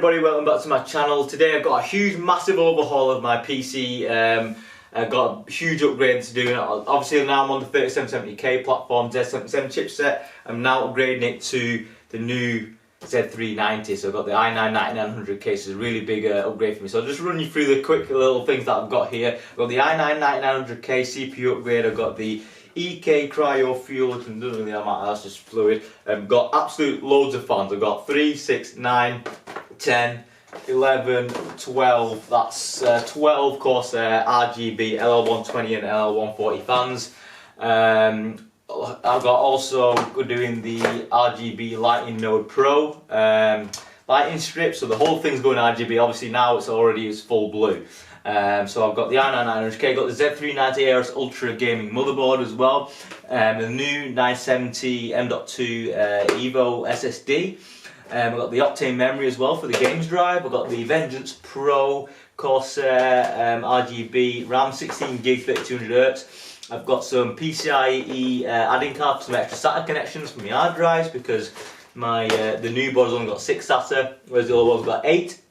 everybody, welcome back to my channel. Today I've got a huge massive overhaul of my PC. I've got a huge upgrade to do. Obviously now I'm on the 3770K platform, Z77 chipset. I'm now upgrading it to the new Z390, so I've got the i9-9900K, so it's a really big upgrade for me. So I'll just run you through the quick little things that I've got here. I've got the i9-9900K CPU upgrade, I've got the EK cryo fuel, which doesn't really matter, that's just fluid. I've got absolute loads of fans. I've got 3, 6, 9, 10, 11, 12, that's 12 Corsair RGB LL120 and LL140 fans. I've got also doing the RGB Lighting Node Pro lighting strip, so the whole thing's going RGB. Obviously now it's full blue. So I've got the i9-9900K, got the Z390 ARS Ultra gaming motherboard as well, the new 970 M.2 Evo SSD. I've got the Octane memory as well for the games drive. I've got the Vengeance Pro Corsair RGB RAM 16GB 3200Hz. I've got some PCIe adding cards for some extra SATA connections for my hard drives, because my the new board's only got 6 SATA, whereas the other one's got 8.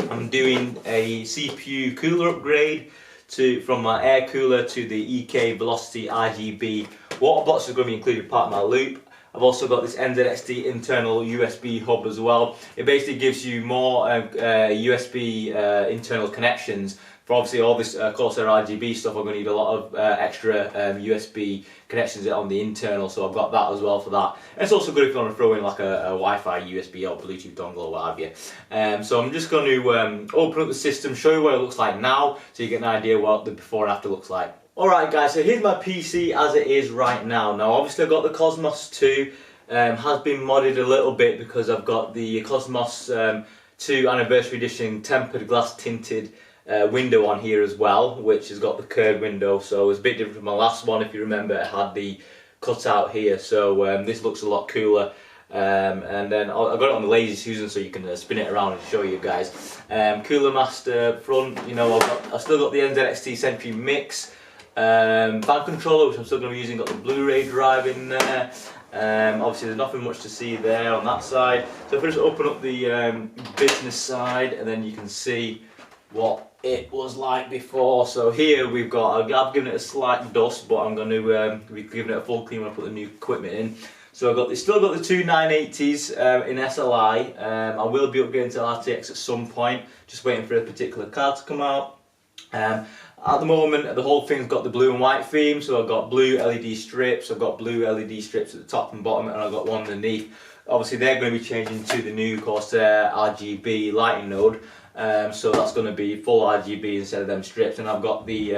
I'm doing a CPU cooler upgrade from my air cooler to the EK Velocity RGB water box, is going to be included part of my loop. I've also got this NZXT internal USB hub as well. It basically gives you more USB internal connections. For obviously all this Corsair RGB stuff, I'm going to need a lot of extra USB connections on the internal, so I've got that as well for that. And it's also good if you want to throw in like a Wi-Fi USB or Bluetooth dongle or what have you. So I'm just going to open up the system, show you what it looks like now, so you get an idea what the before and after looks like. Alright guys, so here's my PC as it is right now. Now obviously I've got the Cosmos 2, has been modded a little bit because I've got the Cosmos 2 Anniversary Edition tempered glass tinted window on here as well, which has got the curved window, so it's a bit different from my last one. If you remember, it had the cutout here, so this looks a lot cooler. And then I've got it on the Lazy Susan, so you can spin it around and show you guys. Cooler Master front, you know, I've still got the NZXT Sentry Mix fan controller, which I'm still going to be using. Got the Blu-ray drive in there. Obviously there's nothing much to see there on that side. So if I just open up the business side, and then you can see what it was like before. So here we've got, I've given it a slight dust, but I'm going to be giving it a full clean when I put the new equipment in. So I've got still got the two 980s in SLI. I will be upgrading to RTX at some point, just waiting for a particular card to come out. At the moment, the whole thing's got the blue and white theme, so I've got blue LED strips, I've got blue LED strips at the top and bottom, and I've got one underneath. Obviously they're going to be changing to the new Corsair RGB lighting node, so that's going to be full RGB instead of them strips. And I've got the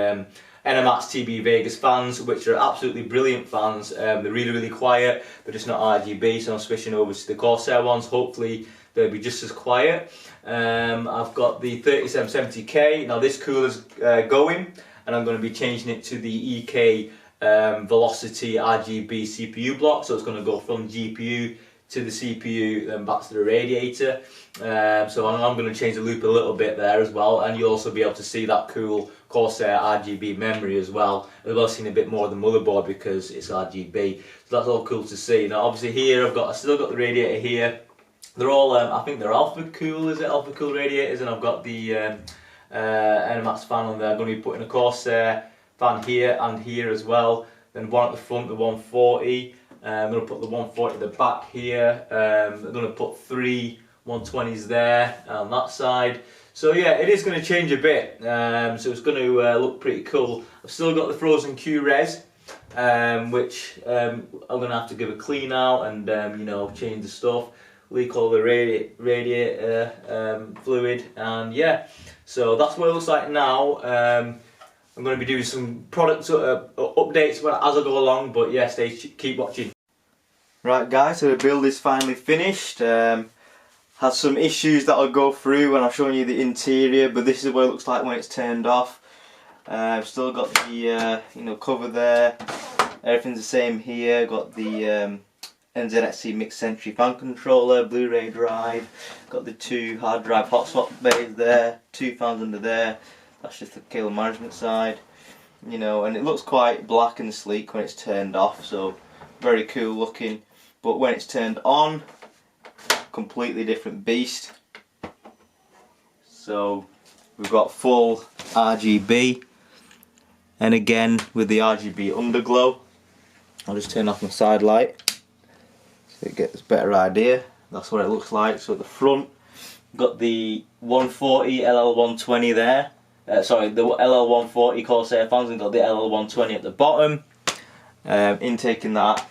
Enermax TB Vegas fans, which are absolutely brilliant fans. They're really quiet, they're just not RGB, so I'm switching over to the Corsair ones. Hopefully they'll be just as quiet. I've got the 3770K. Now this cooler's going, and I'm going to be changing it to the EK Velocity RGB CPU block, so it's going to go from GPU to the CPU, then back to the radiator. So I'm going to change the loop a little bit there as well, and you'll also be able to see that cool Corsair RGB memory as well as seeing a bit more of the motherboard because it's RGB. So that's all cool to see. Now obviously here I've still got the radiator here. They're all, I think they're Alpha Cool, is it? Alpha Cool radiators, and I've got the Enermax fan on there. I'm going to be putting a Corsair fan here and here as well. Then one at the front, the 140. I'm going to put the 140 at the back here. I'm going to put 3 120s there on that side. So yeah, it is going to change a bit. So it's going to look pretty cool. I've still got the Frozen Q-Res, which I'm going to have to give a clean out and you know, change the stuff. Leak all the radiator fluid, and yeah, so that's what it looks like now. I'm going to be doing some product updates as I go along, but yeah, keep watching. Right guys, so the build is finally finished. Has some issues that I'll go through when I'm showing you the interior, but this is what it looks like when it's turned off. I've still got the you know, cover there. Everything's the same here. Got the NZXT Mixed Sentry fan controller, Blu-ray drive, got the 2 hard drive hot swap bays there, 2 fans under there. That's just the cable management side, you know, and it looks quite black and sleek when it's turned off, so very cool looking. But when it's turned on, completely different beast. So we've got full RGB, and again with the RGB underglow. I'll just turn off my side light so it gets a better idea. That's what it looks like. So at the front, we've got the 140 LL120 there. Sorry, the LL140 Corsair fans, and got the LL120 at the bottom. Intaking that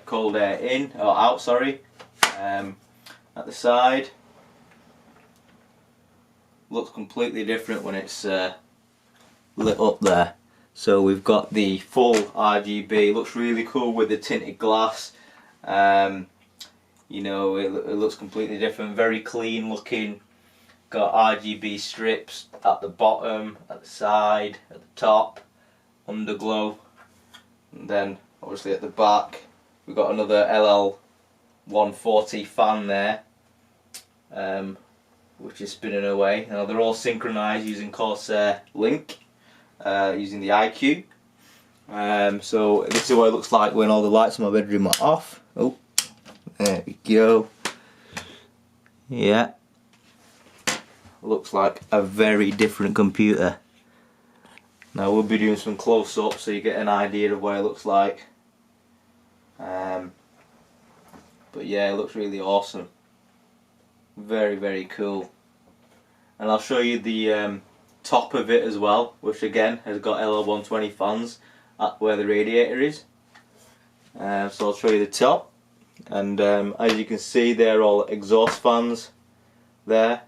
cold air in, or out, sorry. At the side, looks completely different when it's lit up there. So we've got the full RGB, looks really cool with the tinted glass. You know, it looks completely different, very clean looking. Got RGB strips at the bottom, at the side, at the top, underglow, and then obviously at the back we've got another LL140 fan there, which is spinning away. Now they're all synchronized using Corsair Link, using the iCUE. So this is what it looks like when all the lights in my bedroom are off. Oh, there we go. Yeah, looks like a very different computer. Now we'll be doing some close-up so you get an idea of what it looks like. But yeah, it looks really awesome. Very, very cool. And I'll show you the top of it as well, which again has got LL120 fans at where the radiator is. So I'll show you the top, and as you can see, they're all exhaust fans there.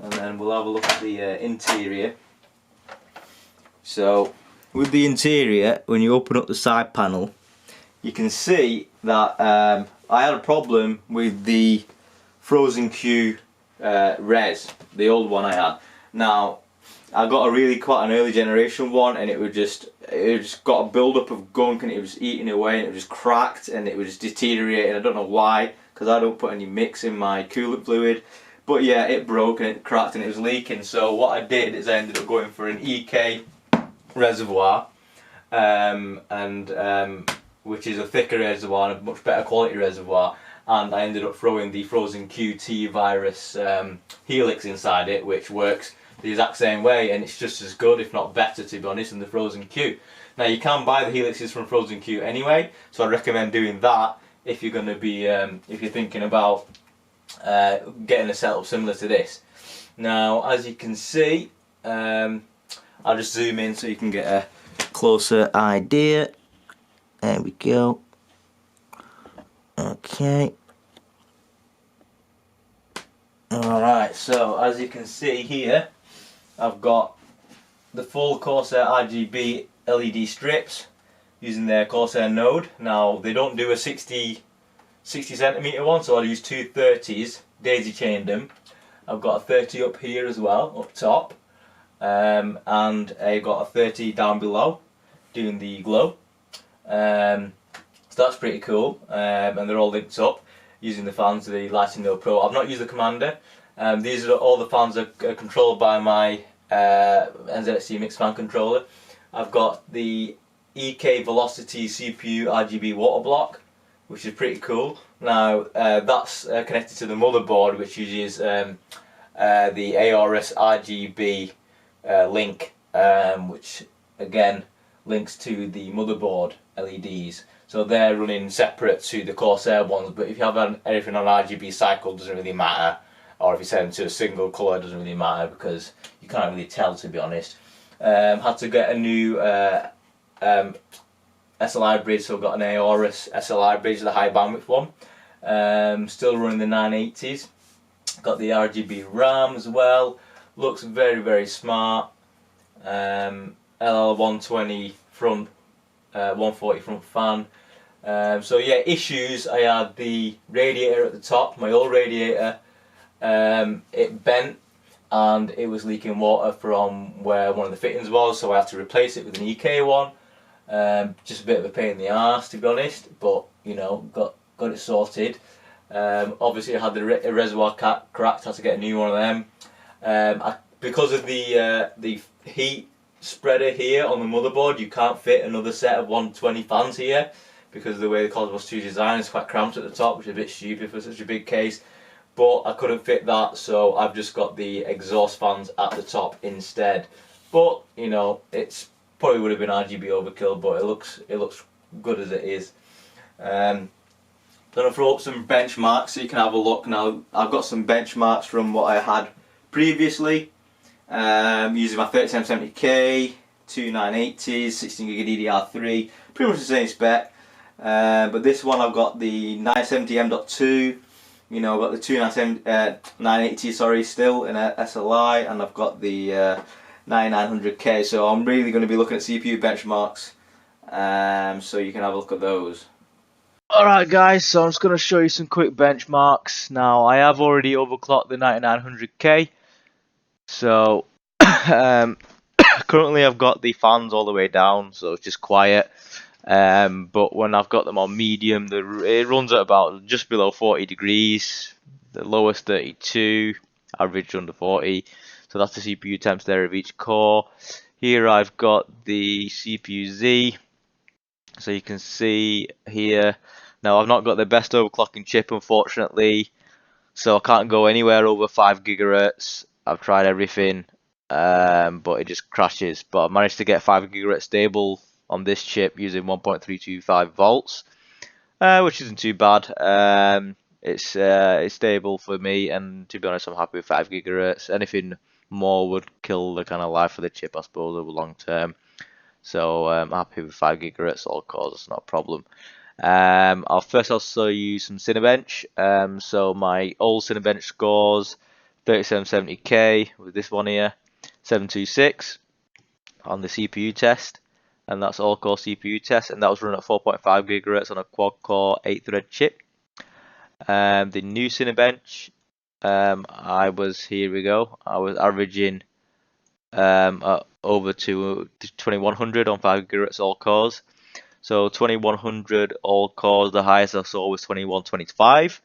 And then we'll have a look at the interior. So with the interior, when you open up the side panel, you can see that I had a problem with the Frozen Q res, the old one I had. Now I got quite an early generation one, and it just got a build up of gunk, and it was eating away, and it was just cracked, and it was just deteriorating. I don't know why, because I don't put any mix in my coolant fluid. But yeah, it broke and it cracked and it was leaking. So what I did is I ended up going for an EK reservoir, which is a thicker reservoir and a much better quality reservoir. And I ended up throwing the Frozen QT virus helix inside it, which works the exact same way, and it's just as good, if not better, to be honest, than the Frozen Q. Now you can buy the helixes from Frozen Q anyway, so I recommend doing that if you're going to be, if you're thinking about getting a setup similar to this. Now, as you can see, I'll just zoom in so you can get a closer idea. There we go. Okay. Alright, so as you can see here, I've got the full Corsair RGB LED strips using their Corsair node. Now, they don't do a 60 centimetre one, so I'll use two 30s, daisy chained them. I've got a 30 up here as well, up top, and I've got a 30 down below doing the glow. So that's pretty cool, and they're all linked up using the fans of the Lighting Node Pro. I've not used the Commander. These are all the fans are controlled by my NZXT mix fan controller. I've got the EK Velocity CPU RGB water block, which is pretty cool. Now that's connected to the motherboard, which uses the ARS RGB link, which again links to the motherboard LEDs. So they're running separate to the Corsair ones, but if you have anything on RGB cycle, it doesn't really matter. Or if you set them to a single colour, it doesn't really matter because you can't really tell, to be honest. Had to get a new SLI bridge, so I've got an AORUS SLI bridge, the high bandwidth one. Still running the 980s. Got the RGB RAM as well. Looks very, very smart. LL120 front, 140 front fan. So yeah, issues. I had the radiator at the top, my old radiator. It bent and it was leaking water from where one of the fittings was, so I had to replace it with an EK one. Just a bit of a pain in the arse, to be honest, but you know, got it sorted. Obviously I had the reservoir cracked, had to get a new one of them. Because of the heat spreader here on the motherboard, you can't fit another set of 120 fans here, because of the way the Cosmos 2 is designed. It's quite cramped at the top, which is a bit stupid for such a big case. But I couldn't fit that, so I've just got the exhaust fans at the top instead. But you know, it's probably would have been RGB overkill, but it looks good as it is. Gonna throw up some benchmarks so you can have a look. Now I've got some benchmarks from what I had previously, using my 3770K, two 980s, 16GB DDR3, pretty much the same spec. But this one I've got the 970 M.2. You know, I've got the two 980 sorry still in a SLI, and I've got the 9900K. So I'm really going to be looking at CPU benchmarks, so you can have a look at those. Alright guys, so I'm just going to show you some quick benchmarks. Now I have already overclocked the 9900K, so currently I've got the fans all the way down, so it's just quiet. But when I've got them on medium, it runs at about just below 40 degrees, the lowest 32, average under 40. So that's the CPU temps there of each core. Here I've got the CPU Z, so you can see here. Now I've not got the best overclocking chip, unfortunately, so I can't go anywhere over 5 GHz. I've tried everything, but it just crashes. But I've managed to get 5 GHz stable on this chip using 1.325 volts, which isn't too bad. It's stable for me, and to be honest, I'm happy with 5 GHz. Anything more would kill the kind of life of the chip, I suppose, over long term. So I'm happy with 5 GHz all cores. It's not a problem. I'll show you some Cinebench. So my old Cinebench scores 3770K with this one here, 726 on the CPU test, and that's all core CPU test, and that was running at 4.5 GHz on a quad core 8-thread chip. The new Cinebench, I was averaging over to 2100 on 5 GHz all cores. So 2100 all cores, the highest I saw was 2125.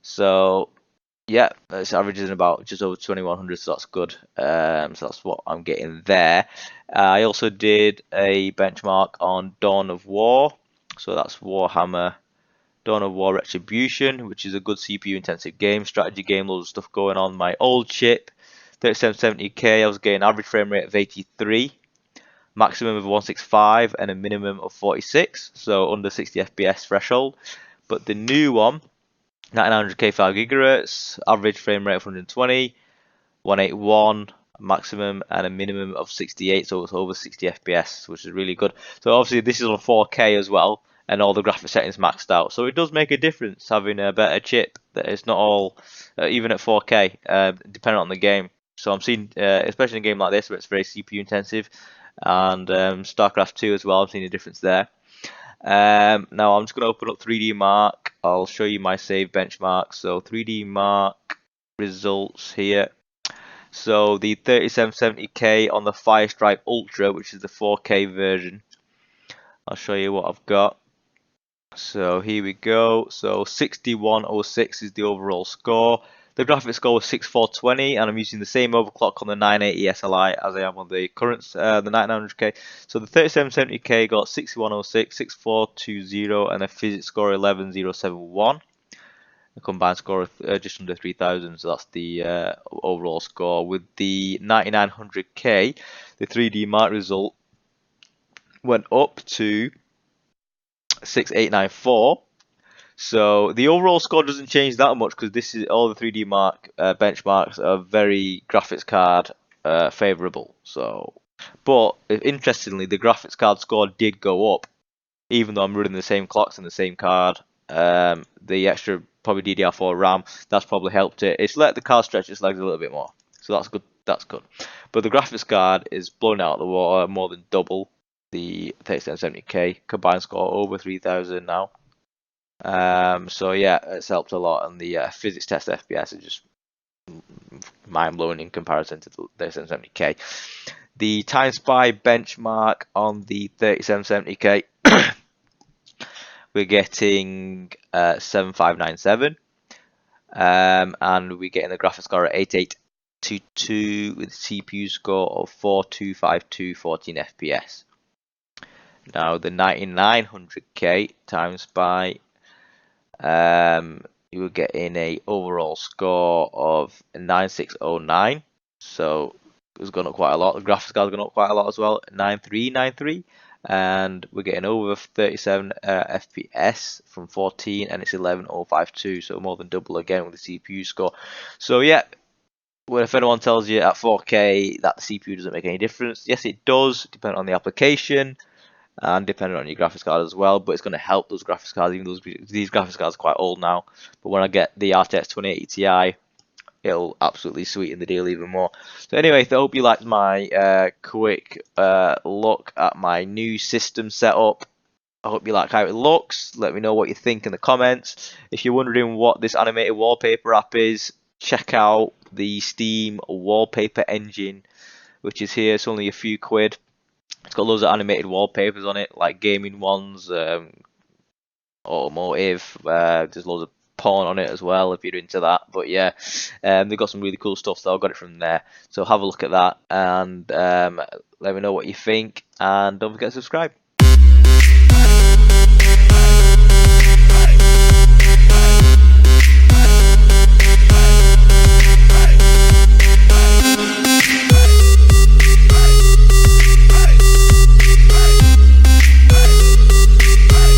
So yeah, it's averaging about just over 2100, so that's good. So that's what I'm getting there. I also did a benchmark on Dawn of War. So that's Warhammer Dawn of War Retribution, which is a good CPU intensive game, strategy game, loads of stuff going on. My old chip, 3770K, I was getting average frame rate of 83. Maximum of 165 and a minimum of 46, so under 60 FPS threshold. But the new one, 9900K 5 GHz, average frame rate of 120, 181 maximum and a minimum of 68, so it's over 60 FPS, which is really good. So obviously this is on 4K as well, and all the graphic settings maxed out. So it does make a difference having a better chip. That it's not all, even at 4K, depending on the game. So I'm seeing, especially in a game like this where it's very CPU intensive, and StarCraft 2 as well, I'm seeing a difference there. Now I'm just going to open up 3D Mark. I'll show you my save benchmark. So 3D Mark results here. So the 3770K on the Firestrike Ultra, which is the 4K version. I'll show you what I've got. So here we go. So 6106 is the overall score. The graphics score was 6420, and I'm using the same overclock on the 980 SLI as I am on the current the 9900K. So the 3770K got 6106, 6420, and a physics score 11071. A combined score of just under 3000. So that's the overall score. With the 9900K, the 3D Mark result went up to 6894. So the overall score doesn't change that much because this is all the 3D Mark benchmarks are very graphics card favorable. So, but interestingly, the graphics card score did go up, even though I'm running the same clocks and the same card. The extra probably DDR4 RAM, that's probably helped it. It's let the card stretch its legs a little bit more, so that's good. That's good. But the graphics card is blown out of the water, more than double the 3770K combined score, over 3000 now. So yeah, it's helped a lot, and the physics test FPS is just mind-blowing in comparison to the 3770K. The Time Spy benchmark on the 3770K, we're getting 7597, and we're getting the graphics score at 8822 with a CPU score of 4252, 14 FPS. Now the 9900K times by, you will get in a overall score of 9609. So it's gone up quite a lot. The graphics card's gone up quite a lot as well, 9393. And we're getting over 37 FPS from 14, and it's 11052, so more than double again with the CPU score. So yeah, well, if anyone tells you at 4K that the CPU doesn't make any difference, yes it does, depending on the application and depending on your graphics card as well, but it's going to help those graphics cards, even though these graphics cards are quite old now. But when I get the RTX 2080 Ti, it'll absolutely sweeten the deal even more. So anyway, I hope you liked my quick look at my new system setup. I hope you like how it looks. Let me know what you think in the comments. If you're wondering what this animated wallpaper app is, check out the Steam wallpaper engine, which is here. It's only a few quid. It's got loads of animated wallpapers on it, like gaming ones, automotive. There's loads of porn on it as well if you're into that. But yeah, they've got some really cool stuff, so I got it from there. So have a look at that and let me know what you think, and don't forget to subscribe.